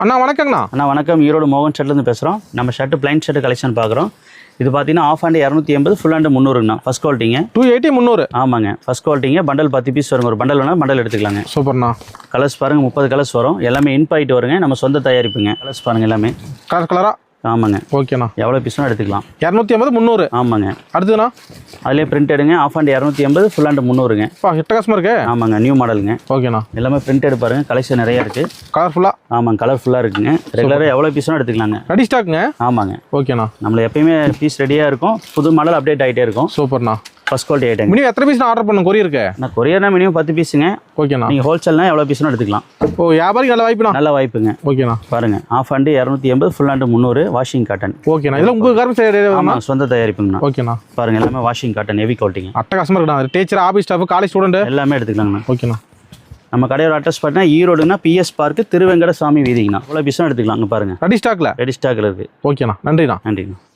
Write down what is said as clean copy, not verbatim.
அண்ணா வணக்கங்கண்ணா. அண்ணா வணக்கம். ஈரோடு மோகன் ஷர்ட்லேருந்து பேசுகிறோம். நம்ம ஷர்ட்டு பிளைன் ஷர்ட் கலெக்ஷன் பார்க்குறோம். இது பார்த்தீங்கன்னா ஆஃப் ஹேண்ட் 280, ஃபுல் ஹேண்டு 300ங்கண்ணா. ஃபஸ்ட் குவாலிட்டிங்க 280 300. ஆமாங்க, ஃபஸ்ட் குவாலிட்டிங்க. பண்டல் 10 பீஸ் வருங்க. ஒரு பண்டல் வேணால் பண்டல் எடுத்துக்கலாங்க. சூப்பர்ண்ணா. கலர்ஸ் பாருங்கள், 30 கலர்ஸ் வரும். எல்லாமே இன்பாயிட்டு வருங்க. நம்ம சொந்த தயாரிப்புங்க. கலர்ஸ் பாருங்கள் எல்லாமே கலரா. ஆமாங்க. ஓகேண்ணா. எவ்வளோ பீஸ்னா எடுத்துக்கலாம். 280 300. ஆமாங்க. அடுத்துண்ணா அதிலே பிரிண்ட் எடுங்க. ஆஃப் ஹேண்ட் 280, ஃபுல் ஹேண்டு 300ங்க. எட்டகாசமாக இருக்கு. ஆமாங்க, நியூ மாடலுங்க. ஓகேண்ணா. எல்லாமே பிரிண்ட் எடுப்பாருங்க. கலெக்ஷன் நிறையா இருக்குது. கலர்ஃபுல்லாக. ஆமாங்க, கலர்ஃபுல்லாக இருக்குங்க. ரெகுலராக எவ்வளோ பீஸ்னா எடுத்துக்கலாங்க. ரெடி ஸ்டாக்குங்க. ஆமாங்க. ஓகேண்ணா. நம்மள எப்பயுமே பீஸ் ரெடியாக இருக்கும். புது மாடல் அப்டேட் ஆகிட்டே இருக்கும். சூப்பர்ண்ணா. First quality item. மினிமம் எத்தனை பீஸ் ஆர்டர் பண்ணணும் கொரியருக்கு? நான் கொரியர்னா மினிமம் 10 பீஸுங்க. ஓகேண்ணா. நீங்கள் ஹோல்சேல்னா எவ்வளோ பீஸ்னா எடுத்துக்கலாம். ஓ, வியாபாரிக்கு நல்ல வாய்ப்புண்ணா. நல்ல வாய்ப்புங்க. ஓகேண்ணா. பாருங்கள், of hand 280, full hand 300, washing cotton. ஓகேண்ணா. இதில் உங்கள் காரணம் ஆமாம், சொந்த தயாரிப்புங்கண்ணா. ஓகேண்ணா. பாருங்கள், எல்லாமே வாஷிங் காட்டன், ஹெவி குவாலிட்டிங்க. அட்டகாசமாக இருக்குண்ணா. Teacher, office staff, college student எல்லாமே எடுத்துக்கலாங்கண்ணா. ஓகேண்ணா. நம்ம கடையோட அட்ரஸ் பார்த்தீங்கன்னா ஈரோடுனா பிஎஸ் பார்க்கு, திருவெங்கட சாமி வீதிங்கண்ணா. எவ்வளோ பீஸ்னா எடுத்துக்கலாம். அங்கே பாருங்கள், ரெடி ஸ்டாக்கில். ரெடி ஸ்டாக்கில் இருக்குது. ஓகேண்ணா. நன்றிண்ணா. நன்றிண்ணா.